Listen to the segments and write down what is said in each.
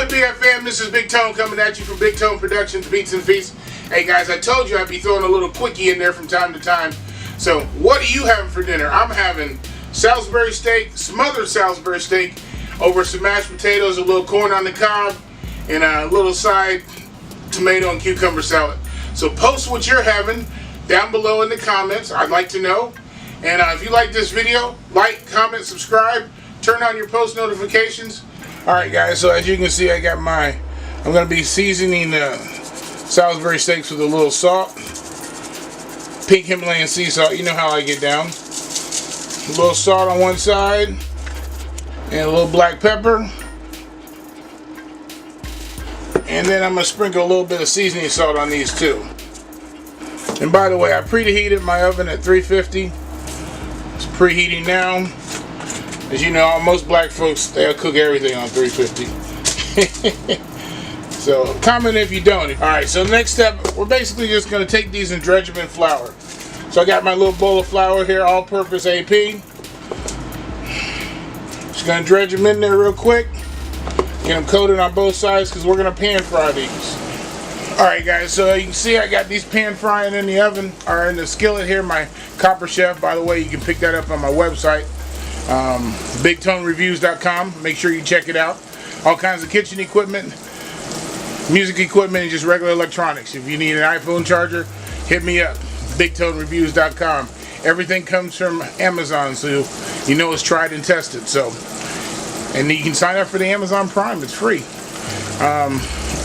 good, Big fam? This is Big Tone coming at you from Big Tone Productions, Beats and Feasts. Hey guys, I told you I'd be throwing a little quickie in there from time to time. So, what are you having for dinner? I'm having Salisbury steak, smothered Salisbury steak, over some mashed potatoes, a little corn on the cob, and a little side tomato and cucumber salad. So post what you're having down below in the comments. I'd like to know. And if you like this video, like, comment, subscribe, turn on your post notifications. Alright guys, so as you can see, I'm going to be seasoning Salisbury steaks with a little salt. Pink Himalayan sea salt, you know how I get down. A little salt on one side, and a little black pepper. And then I'm going to sprinkle a little bit of seasoning salt on these too. And by the way, I preheated my oven at 350. It's preheating now. As you know, most black folks, they'll cook everything on 350. So, comment if you don't. Alright, so next step, we're basically just going to take these and dredge them in flour. So I got my little bowl of flour here, all-purpose AP. Just going to dredge them in there real quick. Get them coated on both sides because we're going to pan fry these. Alright guys, so you can see I got these pan frying in the oven, or in the skillet here, my Copper Chef. By the way, you can pick that up on my website. BigToneReviews.com. Make sure you check it out. All kinds of kitchen equipment, music equipment, and just regular electronics. If you need an iPhone charger, hit me up. BigToneReviews.com. Everything comes from Amazon, so you know it's tried and tested. So, and you can sign up for the Amazon Prime. It's free.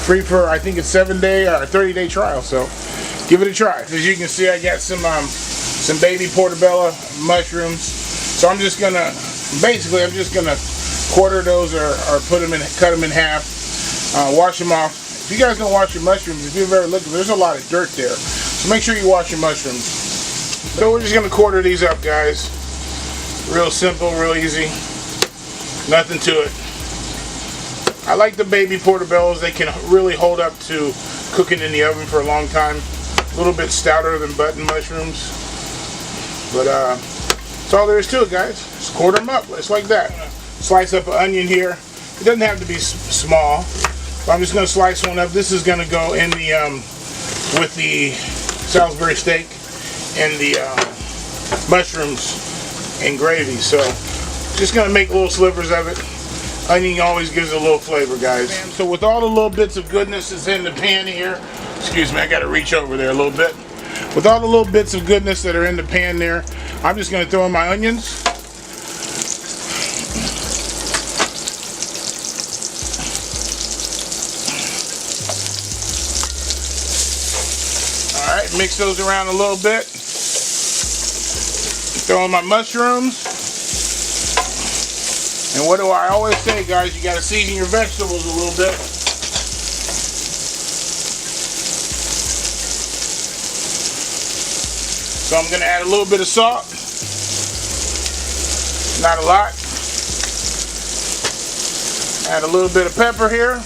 Free for, I think it's 7-day or 30-day trial. So give it a try. As you can see, I got some baby portobello mushrooms. So I'm just gonna, basically, quarter those or cut them in half, wash them off. If you guys don't wash your mushrooms, if you've ever looked, there's a lot of dirt there. So make sure you wash your mushrooms. So we're just gonna quarter these up, guys. Real simple, real easy. Nothing to it. I like the baby portobellos. They can really hold up to cooking in the oven for a long time. A little bit stouter than button mushrooms. But that's all there is to it, guys. Just quarter them up, just like that. Slice up an onion here. It doesn't have to be small. But I'm just going to slice one up. This is going to go in the with the Salisbury steak and the mushrooms and gravy. So just going to make little slivers of it. Onion always gives a little flavor, guys. So with all the little bits of goodness that's in the pan here, excuse me, I got to reach over there a little bit. With all the little bits of goodness that are in the pan there, I'm just going to throw in my onions. Alright, mix those around a little bit. Throw in my mushrooms. And what do I always say, guys? You got to season your vegetables a little bit. So I'm going to add a little bit of salt. Not a lot. Add a little bit of pepper here.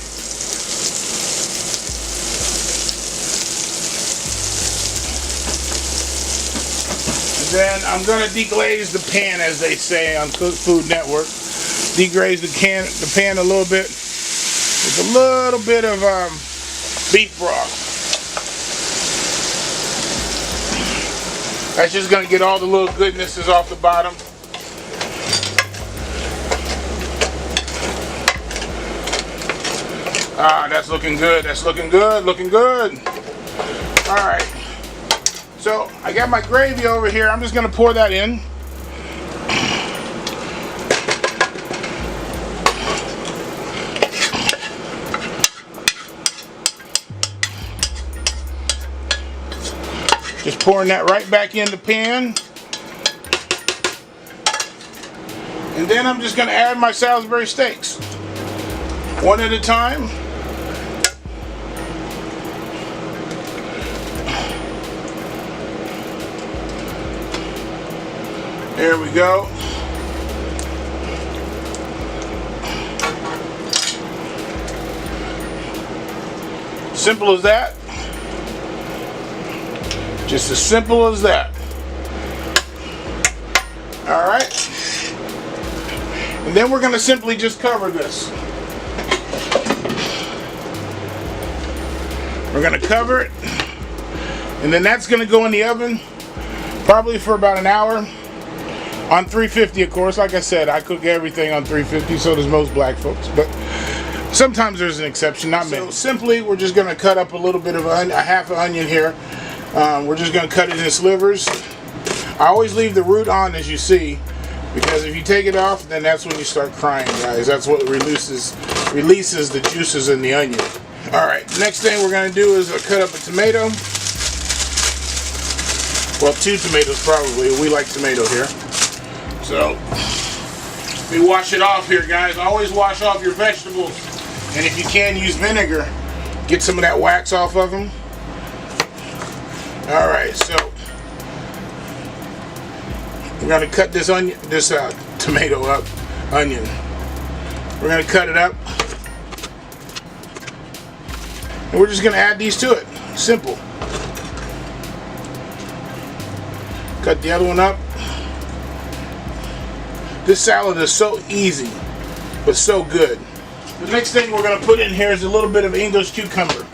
And then I'm going to deglaze the pan, as they say on Cook Food Network. Deglaze the pan a little bit with a little bit of beef broth. That's just going to get all the little goodnesses off the bottom. Ah, that's looking good. That's looking good. Looking good. Alright. So, I got my gravy over here. I'm just going to pour that in. Just pouring that right back in the pan. And then I'm just going to add my Salisbury steaks. One at a time. There we go. Simple as that. Just as simple as that. Alright. And then we're going to simply just cover this. We're gonna cover it, and then that's gonna go in the oven probably for about an hour on 350. Of course, like I said, I cook everything on 350, so does most black folks, but sometimes there's an exception, not many. So simply, we're just gonna cut up a little bit of a half an onion here. We're just gonna cut it in slivers. I always leave the root on, as you see, because if you take it off, then that's when you start crying, guys. That's what releases the juices in the onion. Alright, next thing we're going to do is cut up a tomato. Well, 2 tomatoes probably. We like tomato here. So, we wash it off here, guys. Always wash off your vegetables. And if you can, use vinegar. Get some of that wax off of them. Alright, so we're going to cut this tomato up, onion. We're going to cut it up. And we're just going to add these to it. Simple. Cut the other one up. This salad is so easy, but so good. The next thing we're going to put in here is a little bit of English cucumber.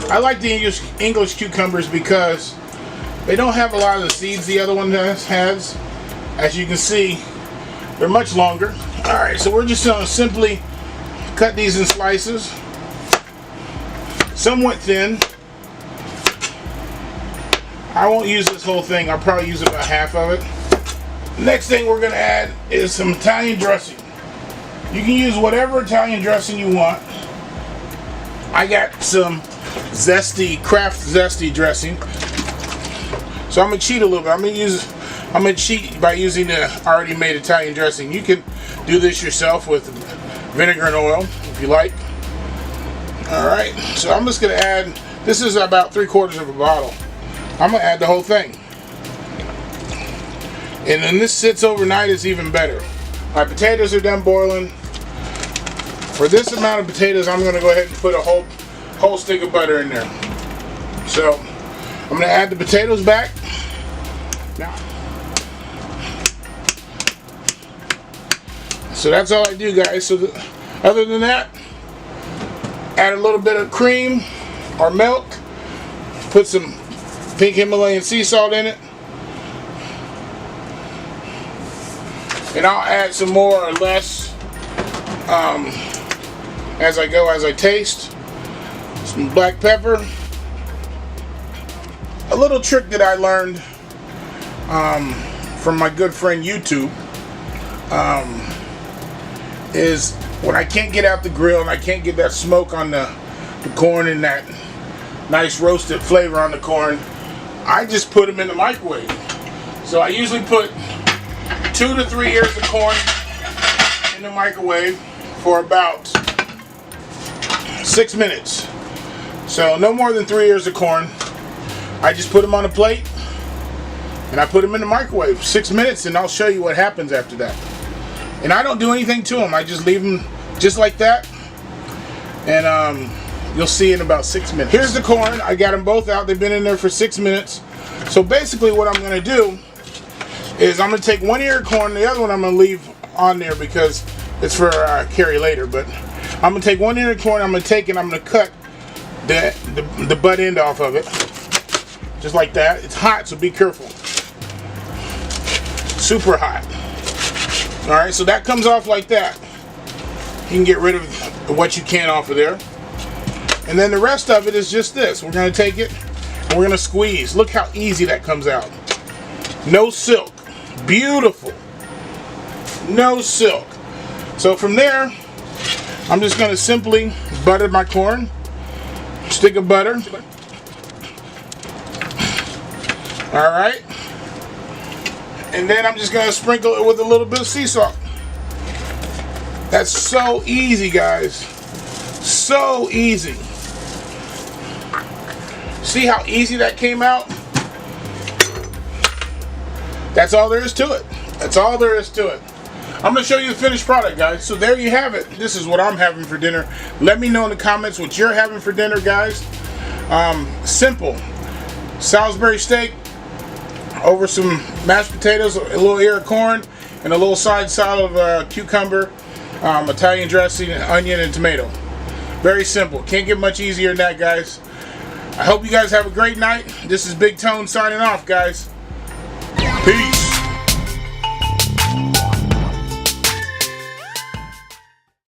I like the English cucumbers because they don't have a lot of the seeds the other one has. As you can see, they're much longer. Alright, so we're just going to simply cut these in slices, somewhat thin. I won't use this whole thing. I'll probably use about half of it. Next thing we're going to add is some Italian dressing. You can use whatever Italian dressing you want. I got some Kraft Zesty dressing. So I'm going to cheat a little bit. I'm going to cheat by using the already made Italian dressing. You can do this yourself with vinegar and oil if you like. Alright, so I'm just going to add, this is about 3/4 of a bottle. I'm going to add the whole thing. And then this sits overnight, is even better. My potatoes are done boiling. For this amount of potatoes, I'm going to go ahead and put a whole stick of butter in there. So I'm going to add the potatoes back. Now, so that's all I do, guys. So other than that, add a little bit of cream or milk. Put some pink Himalayan sea salt in it. And I'll add some more or less as I go, as I taste. Some black pepper. A little trick that I learned from my good friend YouTube is when I can't get out the grill and I can't get that smoke on the corn and that nice roasted flavor on the corn, I just put them in the microwave. So I usually put 2 to 3 ears of corn in the microwave for about 6 minutes. So no more than 3 ears of corn. I just put them on a plate and I put them in the microwave 6 minutes, and I'll show you what happens after that. And I don't do anything to them. I just leave them just like that, and you'll see in about 6 minutes. Here's the corn. I got them both out. They've been in there for 6 minutes. So basically what I'm going to do is I'm going to take 1 ear of corn. The other one I'm going to leave on there because it's for carry later. But I'm going to take 1 ear of corn. I'm going to take it. I'm going to cut the butt end off of it. Just like that. It's hot, so be careful. Super hot. Alright, so that comes off like that. You can get rid of what you can off of there. And then the rest of it is just this. We're going to take it and we're going to squeeze. Look how easy that comes out. No silk. Beautiful. No silk. So from there, I'm just going to simply butter my corn. Stick of butter. Alright. And then I'm just going to sprinkle it with a little bit of sea salt. That's so easy, guys. So easy. See how easy that came out? That's all there is to it. That's all there is to it. I'm going to show you the finished product, guys. So there you have it. This is what I'm having for dinner. Let me know in the comments what you're having for dinner, guys. Simple. Salisbury steak over some mashed potatoes, a little ear of corn, and a little side salad of cucumber, Italian dressing, onion, and tomato. Very simple. Can't get much easier than that, guys. I hope you guys have a great night. This is Big Tone signing off, guys. Peace.